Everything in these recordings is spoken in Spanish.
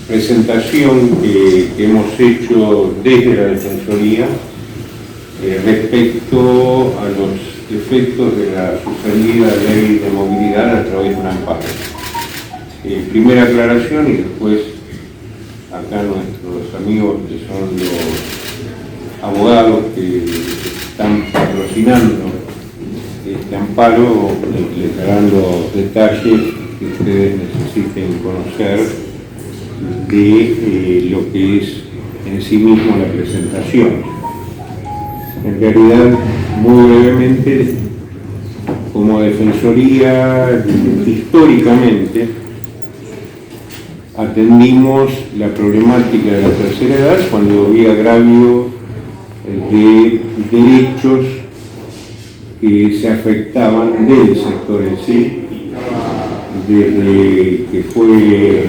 presentación que hemos hecho desde la Defensoría respecto a los efectos de la suspendida ley de movilidad a través de un amparo. Primera aclaración y después acá nuestros amigos que son los abogados que están patrocinando este amparo les darán los detalles que ustedes necesiten conocer de lo que es en sí mismo la presentación. En realidad, muy brevemente, como Defensoría, históricamente, atendimos la problemática de la tercera edad cuando había agravio de derechos que se afectaban del sector en sí, desde que fue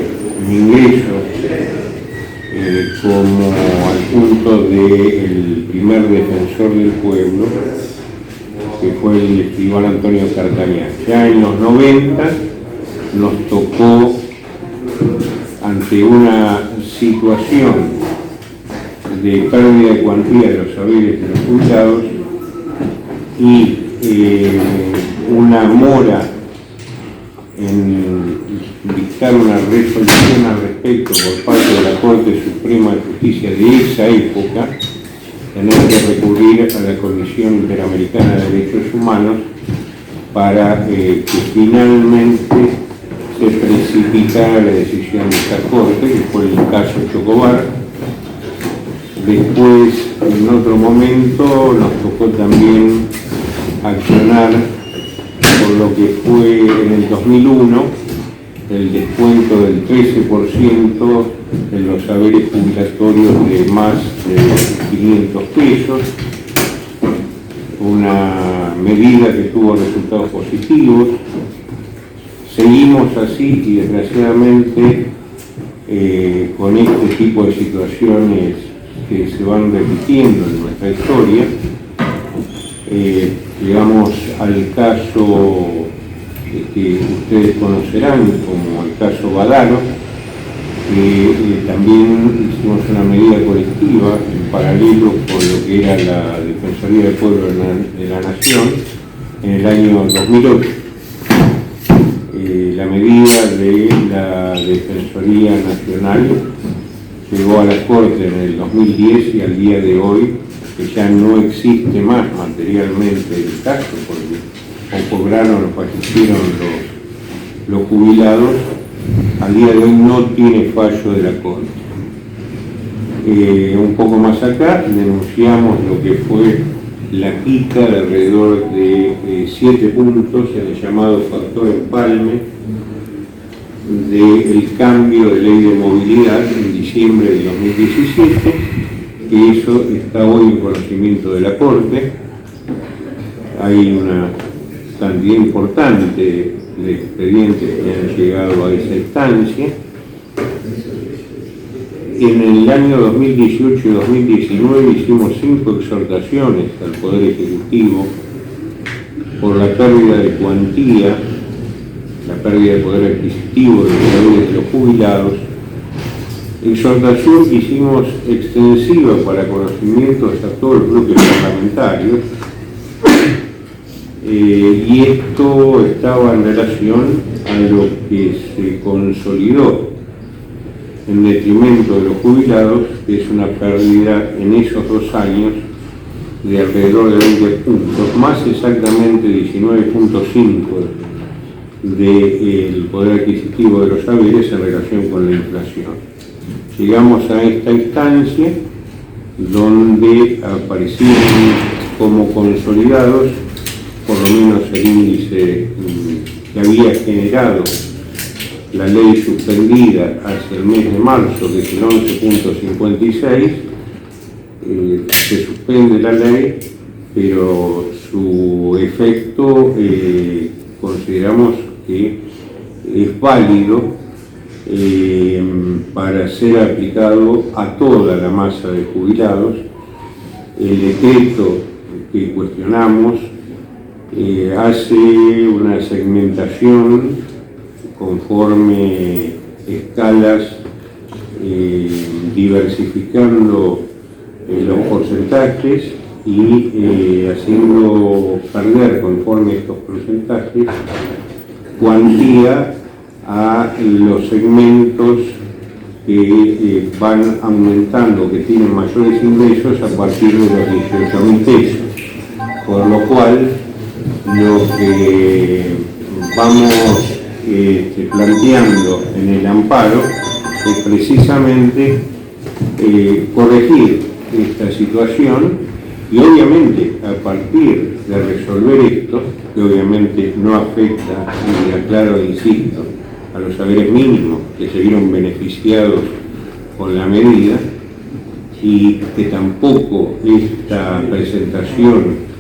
mi ingreso como adjunto del primer defensor del pueblo, que fue el escribano Antonio Cartañán. Ya en los 90 nos tocó, ante una situación de pérdida de cuantía de los saberes de los jubilados y una mora en dictar una resolución al respecto por parte de la Corte Suprema de Justicia de esa época, tener que recurrir a la Comisión Interamericana de Derechos Humanos para que finalmente se precipitara la decisión de esta Corte, que fue el caso Chocobar. Después, en otro momento, nos tocó también accionar por lo que fue en el 2001 el descuento del 13% en los saberes jubilatorios de más de 500 pesos, una medida que tuvo resultados positivos. Seguimos así y desgraciadamente con este tipo de situaciones que se van repitiendo en nuestra historia. Llegamos al caso que ustedes conocerán como el caso Badano, que también hicimos una medida colectiva en paralelo con lo que era la Defensoría del Pueblo de la Nación en el año 2008. La medida de la Defensoría Nacional llegó a la Corte en el 2010 y al día de hoy, que ya no existe más materialmente el caso, porque o cobraron o fallecieron los jubilados, al día de hoy no tiene fallo de la Corte. Un poco más acá denunciamos lo que fue la pica de alrededor de 7 puntos en el llamado factor empalme del cambio de ley de movilidad en diciembre de 2017, que eso está hoy en conocimiento de la Corte. Hay una cantidad importante de expedientes que han llegado a esa instancia. En el año 2018 y 2019 hicimos 5 exhortaciones al Poder Ejecutivo por la pérdida de cuantía, la pérdida de poder adquisitivo de los saberes de los jubilados. Exhortación que hicimos extensiva para conocimientos a todos los bloques parlamentarios, y esto estaba en relación a lo que se consolidó en detrimento de los jubilados, que es una pérdida en esos 2 años de alrededor de 20 puntos, más exactamente 19.5 del poder adquisitivo de los saberes en relación con la inflación. Llegamos a esta instancia donde aparecieron como consolidados, por lo menos el índice que había generado la ley suspendida hacia el mes de marzo, que es el 11.56, se suspende la ley, pero su efecto consideramos que es válido para ser aplicado a toda la masa de jubilados. El decreto que cuestionamos hace una segmentación conforme escalas, diversificando los porcentajes y haciendo perder conforme estos porcentajes cuantía a los segmentos que van aumentando, que tienen mayores ingresos a partir de los 18.000 pesos. Por lo cual, lo que vamos planteando en el amparo es precisamente corregir esta situación y obviamente a partir de resolver esto, que obviamente no afecta, y aclaro e insisto, a los saberes mínimos que se vieron beneficiados con la medida, y que tampoco esta presentación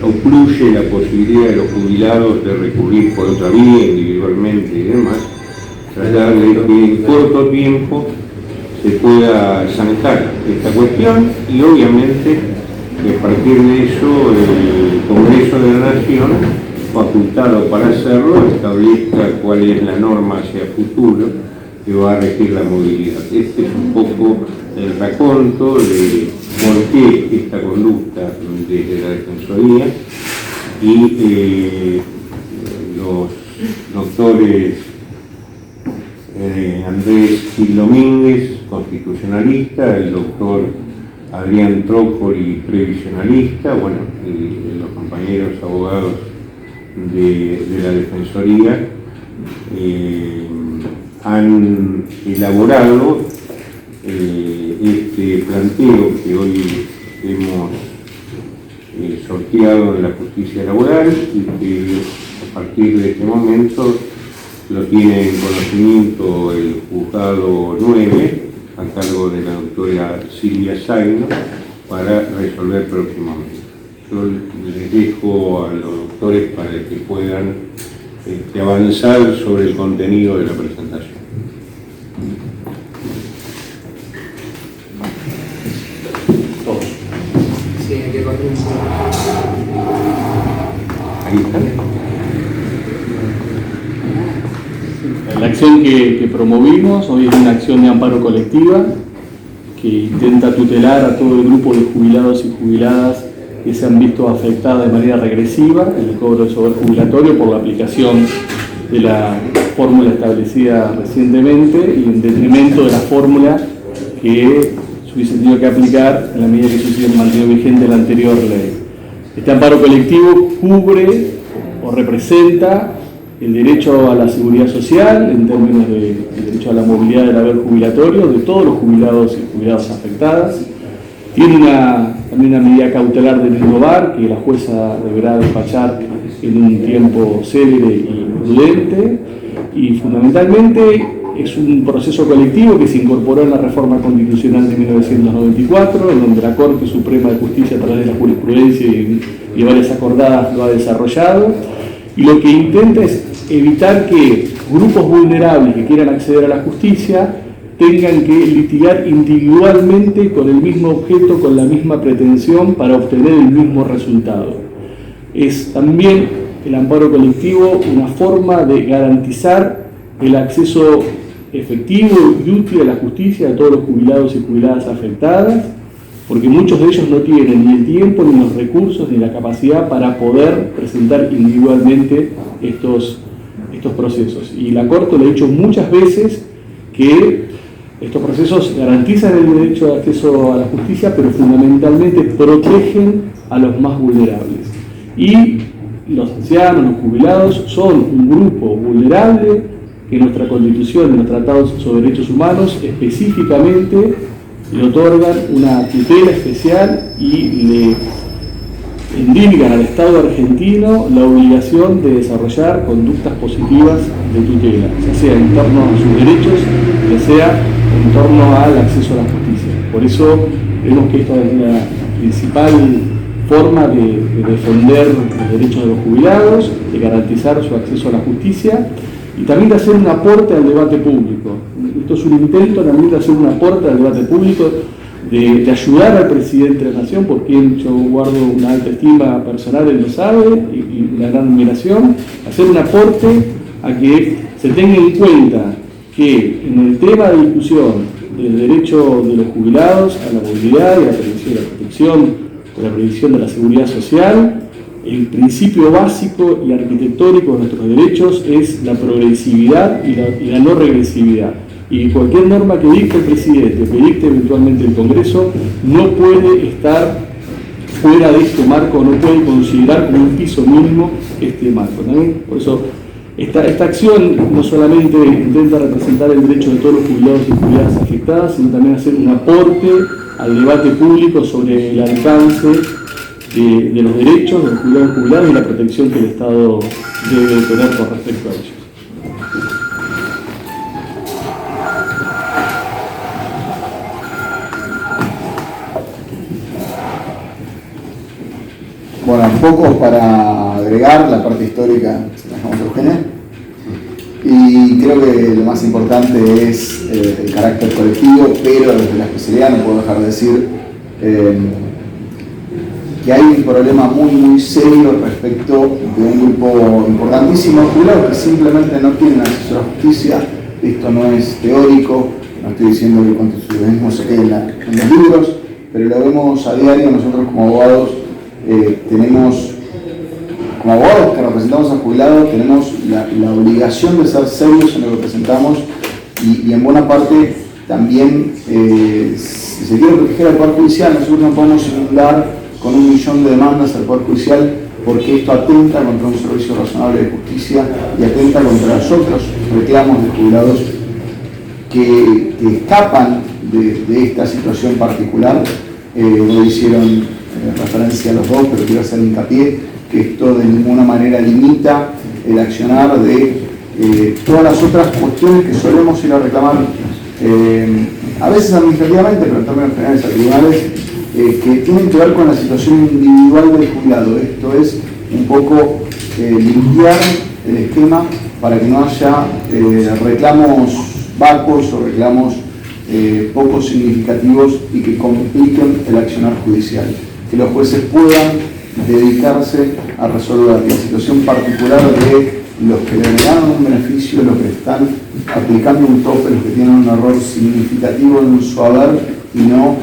ocluye la posibilidad de los jubilados de recurrir por otra vía individualmente y demás, tratar de que en corto tiempo se pueda zanjar esta cuestión y obviamente que a partir de eso el Congreso de la Nación, facultado para hacerlo, establezca cuál es la norma hacia futuro que va a regir la movilidad. Este es un poco el raconto de por qué esta conducta desde la Defensoría y los doctores Andrés Gil Domínguez, constitucionalista, el doctor Adrián Trócoli, previsionalista, bueno, y los compañeros abogados de la Defensoría han elaborado este planteo que hoy hemos sorteado en la justicia laboral y que a partir de este momento lo tiene en conocimiento el juzgado 9 a cargo de la doctora Silvia Zaino para resolver próximamente. Yo les dejo a los doctores para que puedan avanzar sobre el contenido de la presentación. Ahí está. La acción que promovimos hoy es una acción de amparo colectiva que intenta tutelar a todo el grupo de jubilados y jubiladas que se han visto afectadas de manera regresiva en el cobro de saber jubilatorio por la aplicación de la fórmula establecida recientemente y en detrimento de la fórmula que se hubiese tenido que aplicar en la medida que se hubiese mantenido vigente la anterior ley. Este amparo colectivo cubre o representa el derecho a la seguridad social en términos del derecho a la movilidad del haber jubilatorio de todos los jubilados y jubiladas afectadas. Tiene también una medida cautelar del innovar que la jueza deberá despachar en un tiempo célere y prudente, y fundamentalmente es un proceso colectivo que se incorporó en la reforma constitucional de 1994, en donde la Corte Suprema de Justicia a través de la jurisprudencia y varias acordadas lo ha desarrollado, y lo que intenta es evitar que grupos vulnerables que quieran acceder a la justicia tengan que litigar individualmente con el mismo objeto, con la misma pretensión para obtener el mismo resultado. Es también el amparo colectivo una forma de garantizar el acceso efectivo y útil a la justicia de todos los jubilados y jubiladas afectadas, porque muchos de ellos no tienen ni el tiempo, ni los recursos, ni la capacidad para poder presentar individualmente estos procesos. Y la Corte lo ha dicho muchas veces que estos procesos garantizan el derecho de acceso a la justicia, pero fundamentalmente protegen a los más vulnerables. Y los ancianos, los jubilados, son un grupo vulnerable que nuestra Constitución y los tratados sobre derechos humanos específicamente le otorgan una tutela especial y le indican al Estado argentino la obligación de desarrollar conductas positivas de tutela, ya sea en torno a sus derechos, ya sea en torno al acceso a la justicia. Por eso vemos que esta es la principal forma de defender los derechos de los jubilados, de garantizar su acceso a la justicia y también de hacer un aporte al debate público. Esto es un intento también de hacer un aporte al debate público, de ayudar al presidente de la Nación, por quien yo guardo una alta estima personal, él lo sabe, y una gran admiración, hacer un aporte a que se tenga en cuenta que en el tema de discusión del derecho de los jubilados a la movilidad y a la protección de la seguridad social, el principio básico y arquitectónico de nuestros derechos es la progresividad y la no regresividad. Y cualquier norma que dicte el presidente, que dicte eventualmente el Congreso, no puede estar fuera de este marco, no puede considerar como un piso mínimo este marco, ¿no? Por eso esta acción no solamente intenta representar el derecho de todos los jubilados y jubiladas afectadas, sino también hacer un aporte al debate público sobre el alcance de los derechos de los jubilados y jubiladas y la protección que el Estado debe tener con respecto a ellos. Bueno, un poco para agregar la parte histórica, dejamos a Eugenia. Y creo que lo más importante es el carácter colectivo, pero desde la especialidad no puedo dejar de decir que hay un problema muy serio respecto de un grupo importantísimo de jubilados que simplemente no tienen acceso a la justicia. Esto no es teórico, no estoy diciendo que el constitucionalismo se quede en los libros, pero lo vemos a diario. Nosotros como abogados como abogados que representamos a jubilados, tenemos la obligación de ser serios en lo que presentamos y en buena parte también, si se quiere proteger al Poder Judicial, nosotros no podemos inundar con 1 millón de demandas al Poder Judicial, porque esto atenta contra un servicio razonable de justicia y atenta contra los otros reclamos de jubilados que escapan de esta situación particular. No hicieron referencia a los dos, pero quiero hacer hincapié que esto de ninguna manera limita el accionar de todas las otras cuestiones que solemos ir a reclamar, a veces administrativamente, pero en términos generales a tribunales, que tienen que ver con la situación individual del jubilado. Esto es un poco limpiar el esquema para que no haya reclamos vacuos o reclamos poco significativos y que compliquen el accionar judicial. Que los jueces puedan dedicarse a resolver la situación particular de los que le negaron un beneficio, los que están aplicando un tope, los que tienen un error significativo en su haber, y no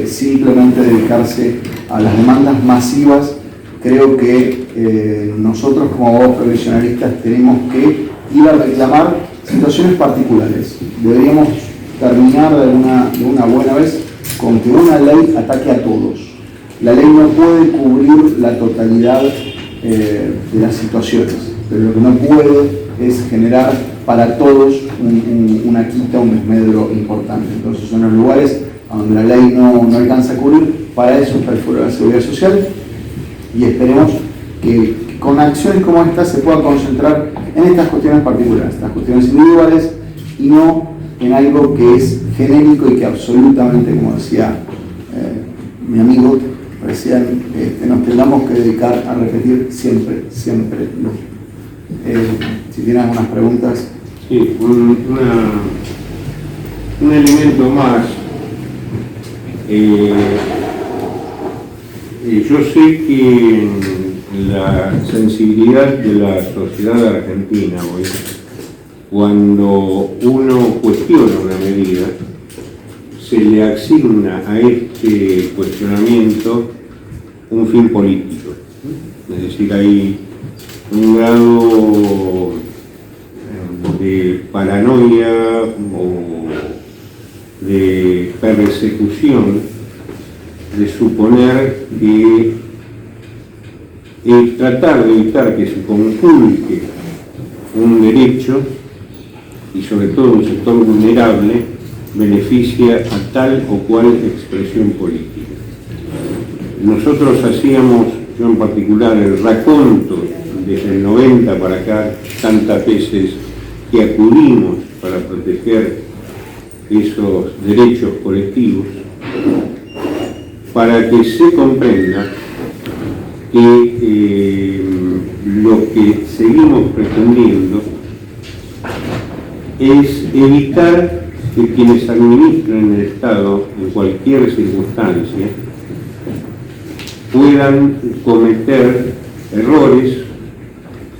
simplemente dedicarse a las demandas masivas. Creo que nosotros como abogados previsionalistas tenemos que ir a reclamar situaciones particulares. Deberíamos terminar de una buena vez con que una ley ataque a todos. La ley no puede cubrir la totalidad de las situaciones, pero lo que no puede es generar para todos una quita, un desmedro importante. Entonces son los lugares donde la ley no alcanza a cubrir. Para eso está el Foro de la Seguridad Social, y esperemos que con acciones como esta se pueda concentrar en estas cuestiones particulares, estas cuestiones individuales, y no en algo que es genérico y que absolutamente, como decía mi amigo recién, nos tengamos que dedicar a repetir siempre no. Si tienen algunas preguntas. Sí, un elemento más. Yo sé que la sensibilidad de la sociedad argentina hoy, cuando uno cuestiona una medida, se le asigna a este cuestionamiento un fin político. Es decir, hay un grado de paranoia o de persecución de suponer que tratar de evitar que se conculque un derecho, y sobre todo un sector vulnerable, beneficia a tal o cual expresión política. Nosotros hacíamos, yo en particular, el raconto desde el 90 para acá, tantas veces que acudimos para proteger esos derechos colectivos, para que se comprenda que lo que seguimos pretendiendo es evitar que quienes administran el Estado en cualquier circunstancia puedan cometer errores,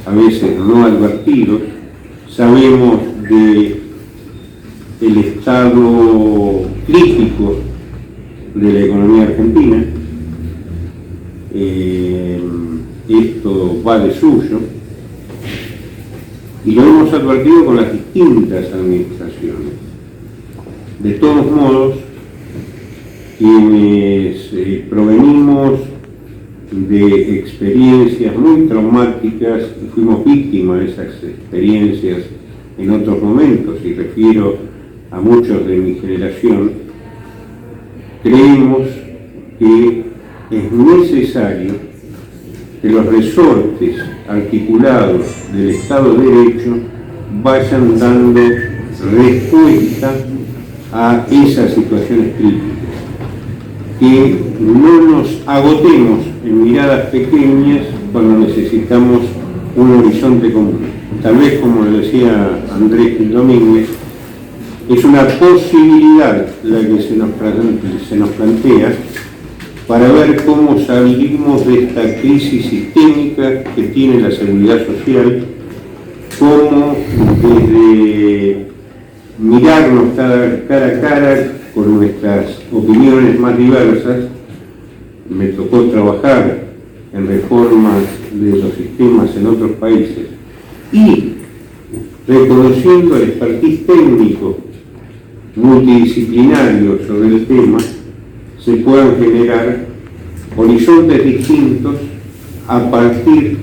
a veces no advertidos. Sabemos del estado crítico de la economía argentina, esto va de suyo, y lo hemos advertido con las distintas administraciones. De todos modos, quienes provenimos de experiencias muy traumáticas y fuimos víctimas de esas experiencias en otros momentos, y refiero a muchos de mi generación, creemos que es necesario que los resortes articulados del Estado de Derecho vayan dando respuesta a esas situaciones críticas, que no nos agotemos en miradas pequeñas cuando necesitamos un horizonte común. Tal vez, como le decía Andrés Gil Domínguez, es una posibilidad la que se nos plantea para ver cómo salimos de esta crisis sistémica que tiene la seguridad social, cómo desde mirarnos cara a cara con nuestras opiniones más diversas. Me tocó trabajar en reformas de los sistemas en otros países y reconociendo el expertise técnico multidisciplinario sobre el tema, se puedan generar horizontes distintos a partir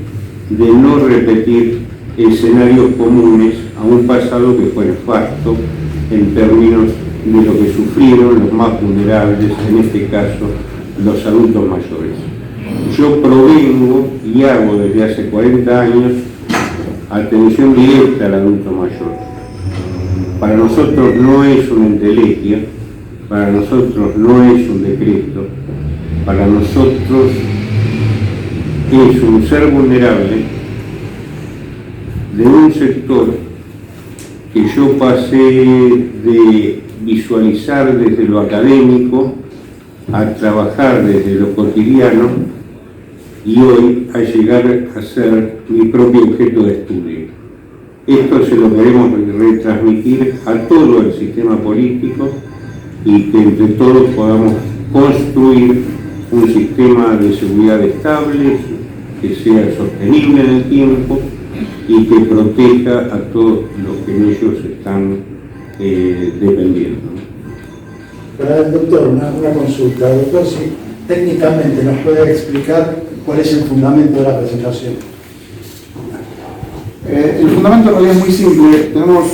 de no repetir escenarios comunes a un pasado que fue nefasto en términos de lo que sufrieron los más vulnerables, en este caso los adultos mayores. Yo provengo y hago desde hace 40 años atención directa al adulto mayor. Para nosotros no es una entelequia, para nosotros no es un decreto, para nosotros es un ser vulnerable de un sector que yo pasé de visualizar desde lo académico a trabajar desde lo cotidiano y hoy a llegar a ser mi propio objeto de estudio. Esto se lo queremos retransmitir a todo el sistema político y que entre todos podamos construir un sistema de seguridad estable, que sea sostenible en el tiempo y que proteja a todos los que en ellos están dependiendo. Para el doctor, una consulta. Doctor, si técnicamente nos puede explicar cuál es el fundamento de la presentación. El fundamento en realidad es muy simple. Tenemos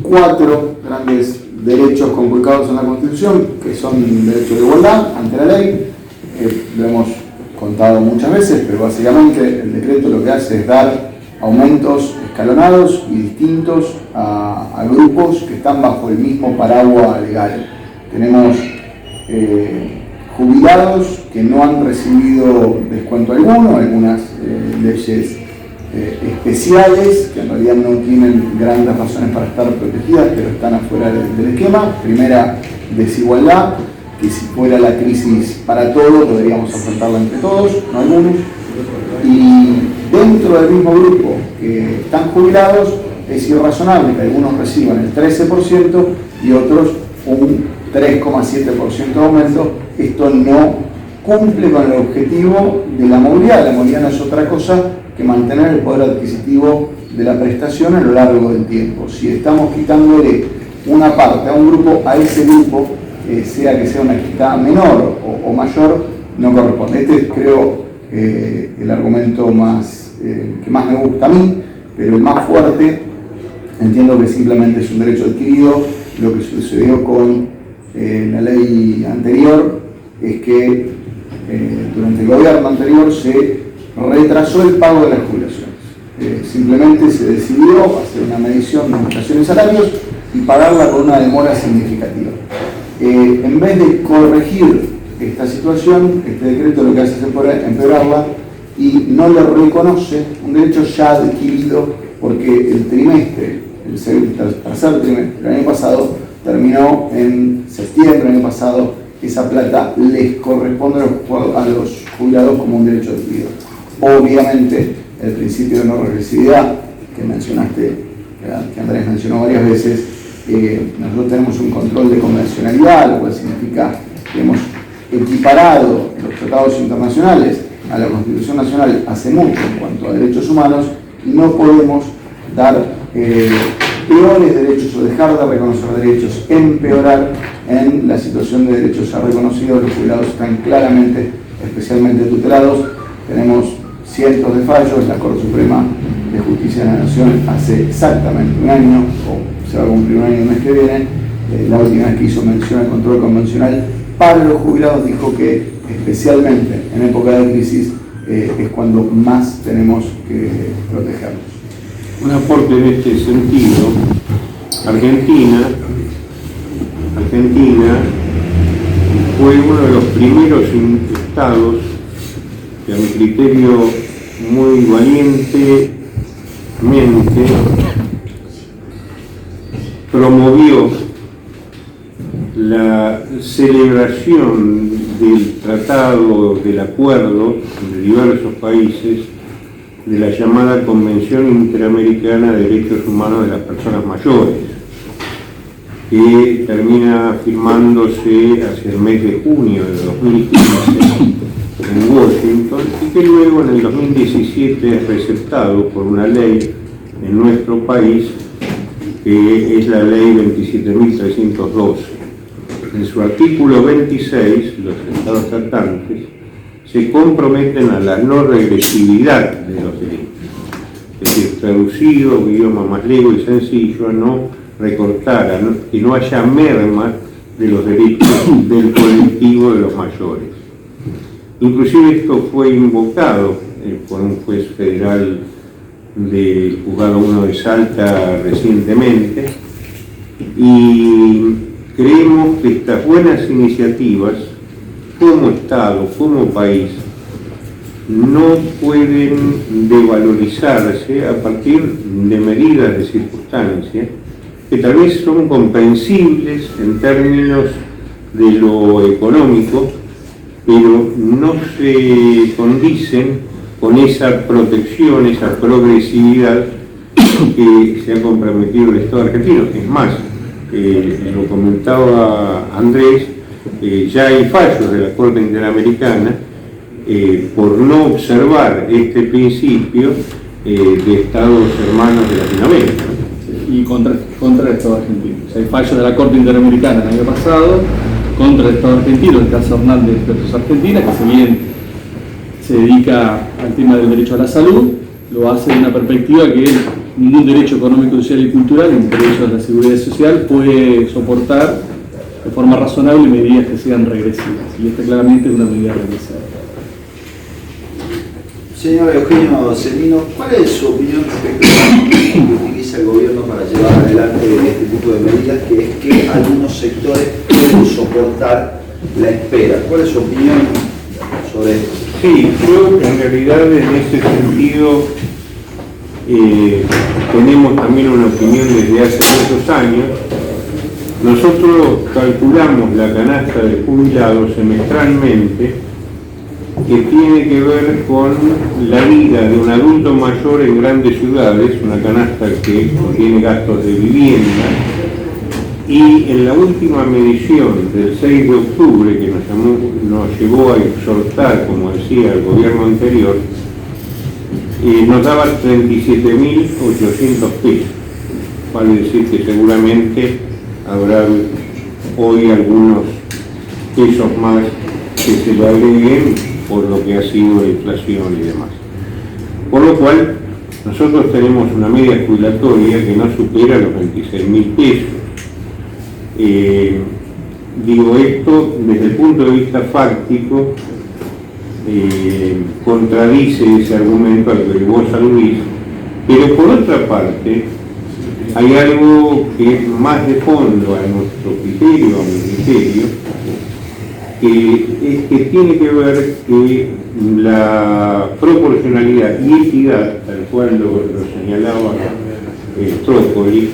4 grandes derechos conculcados en la Constitución, que son derechos de igualdad ante la ley. Lo hemos contado muchas veces, pero básicamente el decreto lo que hace es dar aumentos escalonados y distintos a grupos que están bajo el mismo paraguas legal. Tenemos jubilados que no han recibido descuento alguno, algunas leyes especiales que en realidad no tienen grandes razones para estar protegidas, pero están afuera del esquema. Primera, desigualdad, que si fuera la crisis para todos, deberíamos afrontarla entre todos, no algunos. Y dentro del mismo grupo que están jubilados, es irrazonable que algunos reciban el 13% y otros un 3,7% de aumento. Esto no cumple con el objetivo de la movilidad. La movilidad no es otra cosa que mantener el poder adquisitivo de la prestación a lo largo del tiempo. Si estamos quitándole una parte a un grupo, a ese grupo, sea que sea una quita menor o mayor, no corresponde. Este es, creo, el argumento que más me gusta a mí, pero el más fuerte. Entiendo que simplemente es un derecho adquirido. Lo que sucedió con la ley anterior es que durante el gobierno anterior se retrasó el pago de las jubilaciones. Simplemente se decidió hacer una medición de prestaciones y salarios y pagarla con una demora significativa. En vez de corregir esta situación, este decreto lo que hace es empeorarla y no le reconoce un derecho ya adquirido, porque el trimestre tercer trimestre del año pasado, terminó en septiembre del año pasado. Esa plata les corresponde a los jubilados como un derecho adquirido. Obviamente, el principio de no regresividad que mencionaste, que Andrés mencionó varias veces, nosotros tenemos un control de convencionalidad, lo cual significa que hemos equiparado los tratados internacionales a la Constitución Nacional hace mucho en cuanto a derechos humanos, y no podemos dar peores derechos o dejar de reconocer derechos, empeorar en la situación de derechos ya reconocidos. Los jubilados están claramente, especialmente tutelados. Tenemos cientos de fallos. La Corte Suprema de Justicia de la Nación hace exactamente un año, o se va a cumplir un año el mes que viene, la última vez que hizo mención al control convencional para los jubilados, dijo que especialmente en época de crisis es cuando más tenemos que protegerlos. Un aporte en este sentido: Argentina fue uno de los primeros estados que, a mi criterio, muy valientemente promovió la celebración del tratado, del acuerdo de diversos países, de la llamada Convención Interamericana de Derechos Humanos de las Personas Mayores, que termina firmándose hacia el mes de junio de 2015 en Washington, y que luego en el 2017 es receptado por una ley en nuestro país, que es la ley 27.312. En su artículo 26, los estados tratantes se comprometen a la no regresividad de los derechos, es decir, traducido en idioma más lego y sencillo, a no recortar, que no haya merma de los derechos del colectivo de los mayores. Inclusive esto fue invocado por un juez federal del Juzgado 1 de Salta recientemente, y creemos que estas buenas iniciativas, como Estado, como país, no pueden devalorizarse a partir de medidas de circunstancia que tal vez son comprensibles en términos de lo económico, pero no se condicen con esa protección, esa progresividad que se ha comprometido el Estado argentino. Es más, lo comentaba Andrés, ya hay fallos de la Corte Interamericana por no observar este principio de Estados hermanos de Latinoamérica. Y contra el Estado argentino. O sea, hay fallos de la Corte Interamericana el año pasado contra el Estado argentino, el caso Hernández versus Argentina, que si bien se dedica al tema del derecho a la salud, lo hace de una perspectiva que ningún derecho económico, social y cultural, entre ellos la seguridad social, puede soportar de forma razonable medidas que sean regresivas, y esta claramente es una medida regresiva. Señor Eugenio Cellino, ¿cuál es su opinión respecto a la que utiliza el gobierno para llevar adelante este tipo de medidas, que es que algunos sectores pueden soportar la espera? ¿Cuál es su opinión sobre esto? Sí, yo en realidad en ese sentido tenemos también una opinión desde hace muchos años. Nosotros calculamos la canasta de jubilados semestralmente, que tiene que ver con la vida de un adulto mayor en grandes ciudades, una canasta que contiene gastos de vivienda, y en la última medición del 6 de octubre, que nos llevó a exhortar, como decía el gobierno anterior, nos daba 37.800 pesos. Vale decir que seguramente habrá hoy algunos pesos más que se lo agreguen por lo que ha sido la inflación y demás. Por lo cual, nosotros tenemos una media jubilatoria que no supera los 26.000 pesos. Digo esto desde el punto de vista fáctico, contradice ese argumento al que vos aludís, pero por otra parte, hay algo que es más de fondo a nuestro criterio, a mi criterio, que tiene que ver que la proporcionalidad y equidad, tal cual lo señalaba Trócoli,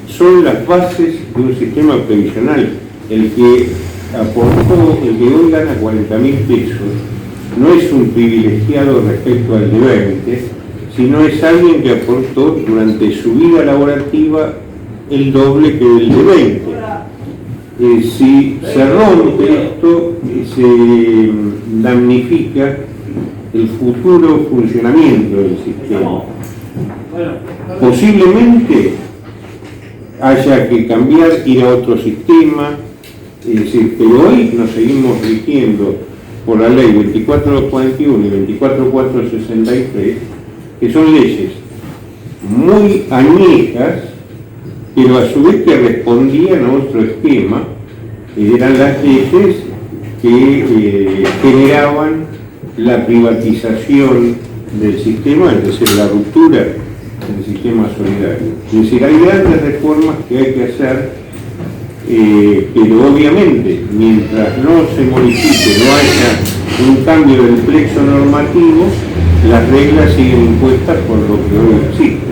son las bases de un sistema previsional. El que aportó, el que hoy gana 40.000 pesos, no es un privilegiado respecto al de 20, sino es alguien que aportó durante su vida laborativa el doble que el de 20. Si se rompe esto, se damnifica el futuro funcionamiento del sistema. Posiblemente haya que cambiar, ir a otro sistema, pero hoy nos seguimos rigiendo por la ley 24241 y 24463, que son leyes muy añejas, pero a su vez que respondían a otro esquema. Eran las leyes que generaban la privatización del sistema, es decir, la ruptura del sistema solidario. Es decir, hay grandes reformas que hay que hacer, pero obviamente, mientras no se modifique, no haya un cambio del plexo normativo, las reglas siguen impuestas por lo que hoy existe.